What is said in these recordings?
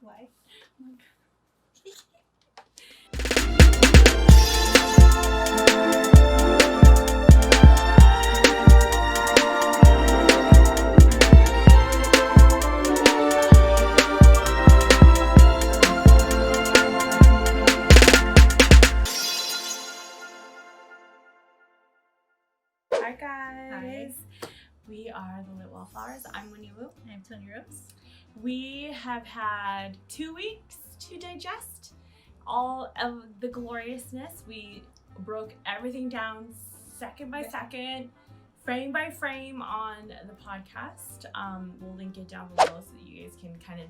Why? Hi guys. Hi. We are the Lit Wallflowers. I'm Winnie Wu. I'm Tony Rose. We have had 2 weeks to digest all of the gloriousness. We broke everything down second by second, frame by frame on the podcast. We'll link it down below so that you guys can kind of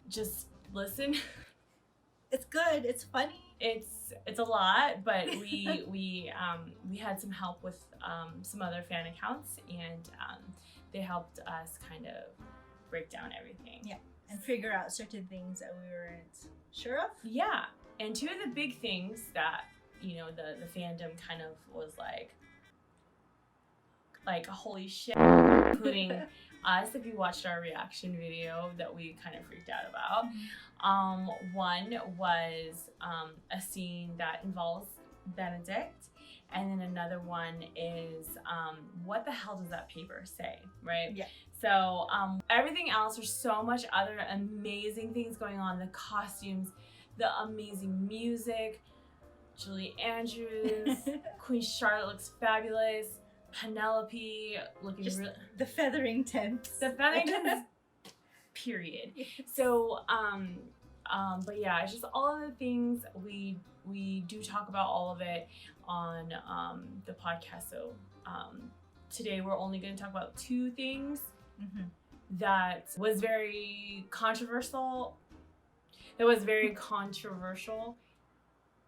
just listen. It's good. It's funny. It's a lot, but we had some help with some other fan accounts, and they helped us kind of break down everything. Yeah, and figure out certain things that we weren't sure of. Yeah, and 2 of the big things that the fandom kind of was like holy shit, including us. If you watched our reaction video that we kind of freaked out about. One was a scene that involves Benedict, and then another one is what the hell does that paper say, right? Yeah. So everything else, there's so much other amazing things going on. The costumes, the amazing music, Julie Andrews, Queen Charlotte looks fabulous, Penelope looking Just the Featheringtons. the Featheringtons period. Yes. So but yeah, it's just all of the things we do talk about all of it on the podcast. So today we're only going to talk about 2 things that was very controversial.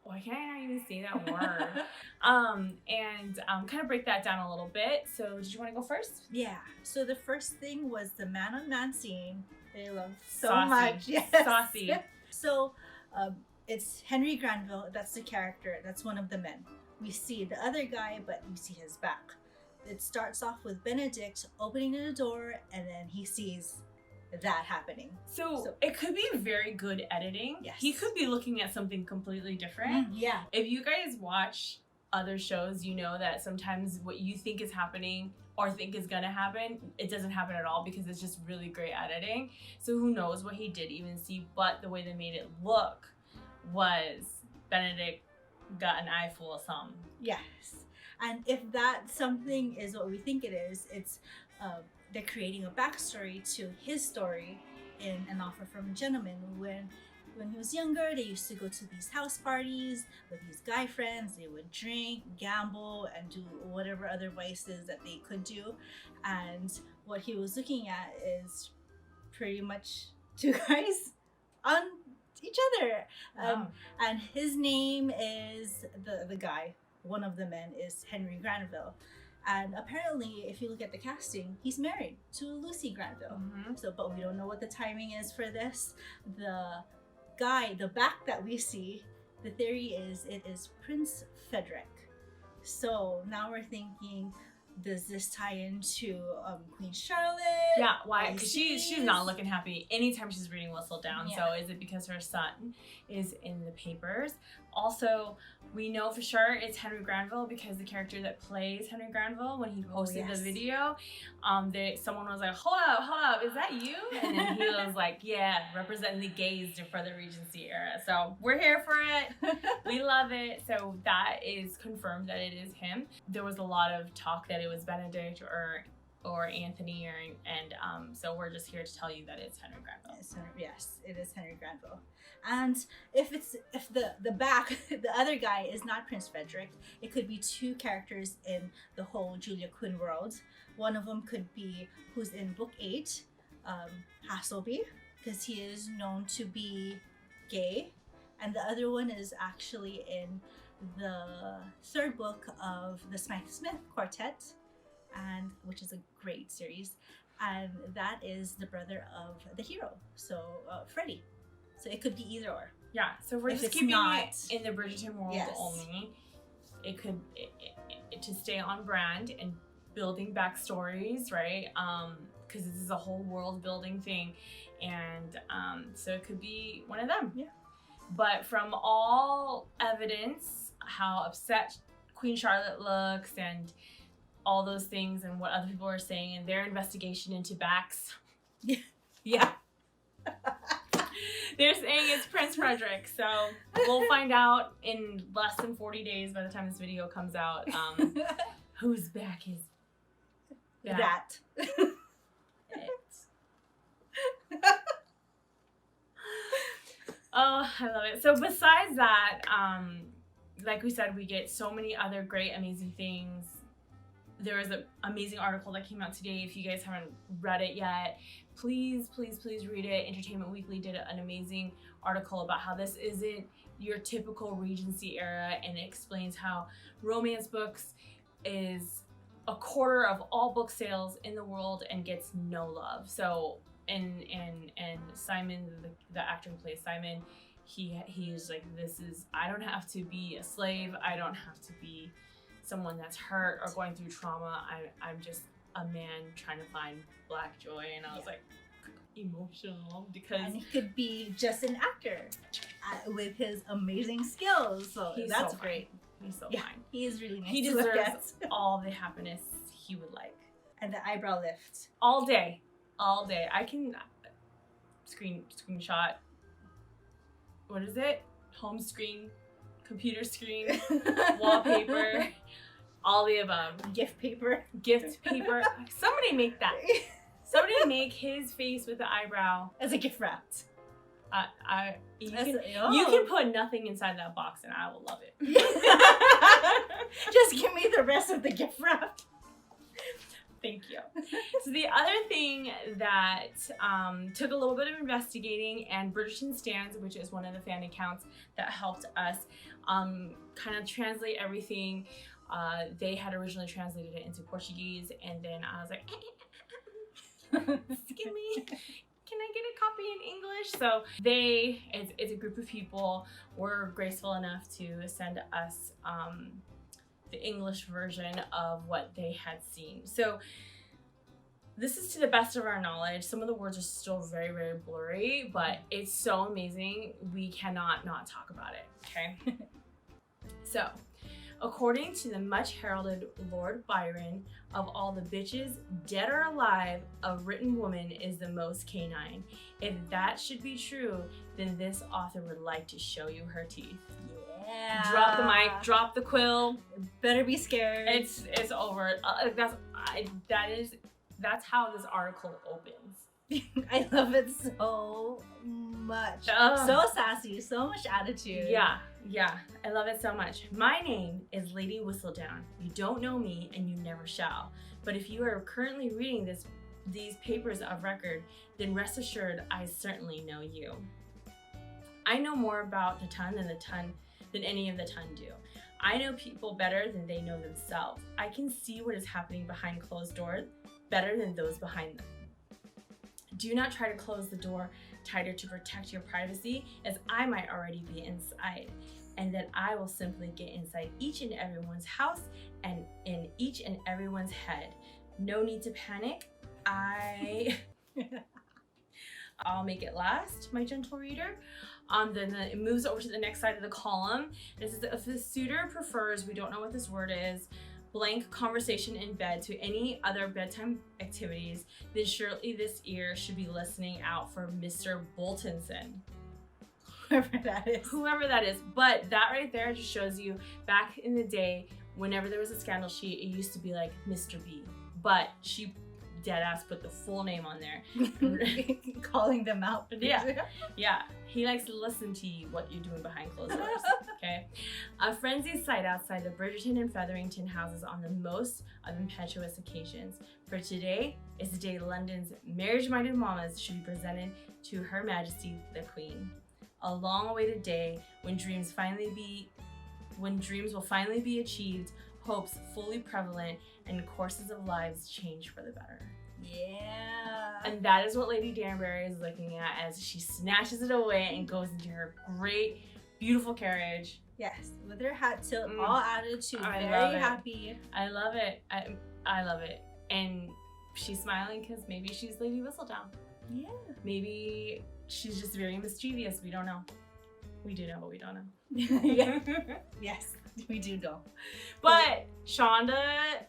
Why can't I not even say that word? And kind of break that down a little bit. So did you want to go first? Yeah. So the first thing was the man-on-man scene. They love so Saucy. much. Yes. Saucy. So it's Henry Granville. That's the character. That's one of the men. We see the other guy, but we see his back. It starts off with Benedict opening the door, and then he sees that happening. So it could be very good editing. Yes. He could be looking at something completely different. Yeah. If you guys watch other shows, you know that sometimes what you think is happening or think is gonna happen, it doesn't happen at all because it's just really great editing. So who knows what he did even see, but the way they made it look was Benedict got an eye full of something. Yes. And if that something is what we think it is, it's they're creating a backstory to his story in An Offer from a Gentleman. When he was younger, they used to go to these house parties with these guy friends. They would drink, gamble, and do whatever other vices that they could do. And what he was looking at is pretty much 2 guys on each other. Wow. And his name is the guy. One of the men is Henry Granville. And apparently, if you look at the casting, he's married to Lucy Granville. So, but we don't know what the timing is for this. The guy, the back that we see, the theory is it is Prince Frederick. So now we're thinking, does this tie into Queen Charlotte? Yeah, why? Because she's not looking happy anytime she's reading Whistle Down. Yeah. So is it because her son is in the papers? Also, we know for sure it's Henry Granville because the character that plays Henry Granville, when he posted the video, someone was like, hold up, is that you? And then he was like, yeah, representing the gays for the Regency era. So we're here for it. We love it. So that is confirmed that it is him. There was a lot of talk that it was Benedict or Anthony, and so we're just here to tell you that it's Henry Granville. Yes, it is Henry Granville. And if the back, the other guy is not Prince Frederick, it could be 2 characters in the whole Julia Quinn world. One of them could be who's in book 8, Hasselby, because he is known to be gay, and the other one is actually in the 3rd book of the Smith Quartet, and which is a great series, and that is the brother of the hero, so Freddie. So it could be either or. Yeah, so we're If just it's keeping not- it in the Bridgerton world only. It to stay on brand and building backstories, right? because this is a whole world building thing, and so it could be one of them. Yeah. But from all evidence, how upset Queen Charlotte looks and all those things and what other people are saying and their investigation into backs. Yeah. They're saying it's Prince Frederick, so we'll find out in less than 40 days by the time this video comes out whose back is that. Oh, I love it. So besides that, like we said, we get so many other great, amazing things. There was an amazing article that came out today. If you guys haven't read it yet, please, please, please read it. Entertainment Weekly did an amazing article about how this isn't your typical Regency era, and it explains how romance books is a quarter of all book sales in the world and gets no love. So, and Simon, the actor who plays Simon, he's like, I don't have to be a slave. I don't have to be someone that's hurt or going through trauma. I'm just a man trying to find black joy. And I was like, emotional, because and he could be just an actor with his amazing skills. So that's so great. He's so fine. He is really nice. He deserves all the happiness he would like. And the eyebrow lift. All day. I can screenshot. What is it? Home screen, computer screen, wallpaper, all the above. Gift paper. Somebody make that. Somebody make his face with the eyebrow as a gift wrap. You can put nothing inside that box and I will love it. Just give me the rest of the gift wrap. Thank you. So the other thing that took a little bit of investigating, and Bridgerton Stands, which is one of the fan accounts that helped us kind of translate everything. They had originally translated it into Portuguese, and then I was like, excuse me, can I get a copy in English? So it's a group of people, were graceful enough to send us the English version of what they had seen. So this is to the best of our knowledge. Some of the words are still very, very blurry, but it's so amazing. We cannot not talk about it, okay? So, according to the much heralded Lord Byron, of all the bitches, dead or alive, a written woman is the most canine. If that should be true, then this author would like to show you her teeth. Yeah. Drop the mic, drop the quill. Better be scared. It's over. That's how this article opens. I love it so much. So sassy, so much attitude. Yeah, I love it so much. My name is Lady Whistledown. You don't know me and you never shall. But if you are currently reading these papers of record, then rest assured I certainly know you. I know more about the Ton than any of the Ton do. I know people better than they know themselves. I can see what is happening behind closed doors better than those behind them. Do not try to close the door tighter to protect your privacy, as I might already be inside, and that I will simply get inside each and everyone's house and in each and everyone's head. No need to panic. I'll make it last, my gentle reader. Then it moves over to the next side of the column. This is if the suitor prefers, we don't know what this word is, blank conversation in bed to any other bedtime activities, then surely this ear should be listening out for Mr. Boltonson. Whoever that is. But that right there just shows you back in the day, whenever there was a scandal sheet, it used to be like Mr. B. But she dead ass put the full name on there. Calling them out. Yeah. He likes to listen to you, what you're doing behind closed doors. Okay. A frenzied sight outside the Bridgerton and Featherington houses on the most of impetuous occasions. For today is the day London's marriage-minded mamas should be presented to Her Majesty the Queen. A long-awaited day when dreams will finally be achieved, hopes fully prevalent, and courses of lives change for the better. Yeah. And that is what Lady Danbury is looking at as she snatches it away and goes into her great, beautiful carriage. Yes, with her hat tilt, all attitude, very happy. I love it. I love it. And she's smiling because maybe she's Lady Whistledown. Yeah. Maybe she's just very mischievous. We don't know. We do know, but we don't know. Yeah. Yes, we do know. But Shondaized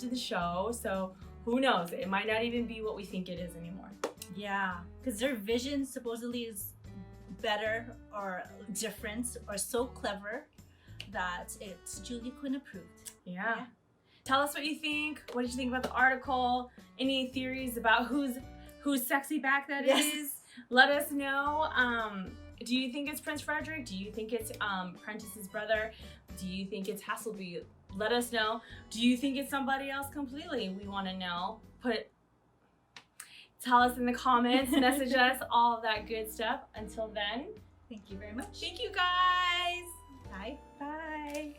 the show, so who knows? It might not even be what we think it is anymore. Yeah, because their vision supposedly is better or different or so clever that it's Julia Quinn approved. Yeah. Tell us what you think. What did you think about the article? Any theories about whose sexy back that is? Let us know. Do you think it's Prince Frederick? Do you think it's Prentice's brother? Do you think it's Hasselby? Let us know. Do you think it's somebody else completely? We want to know. Tell us in the comments, message us, all of that good stuff. Until then, thank you very much. Thank you guys. Bye. Bye.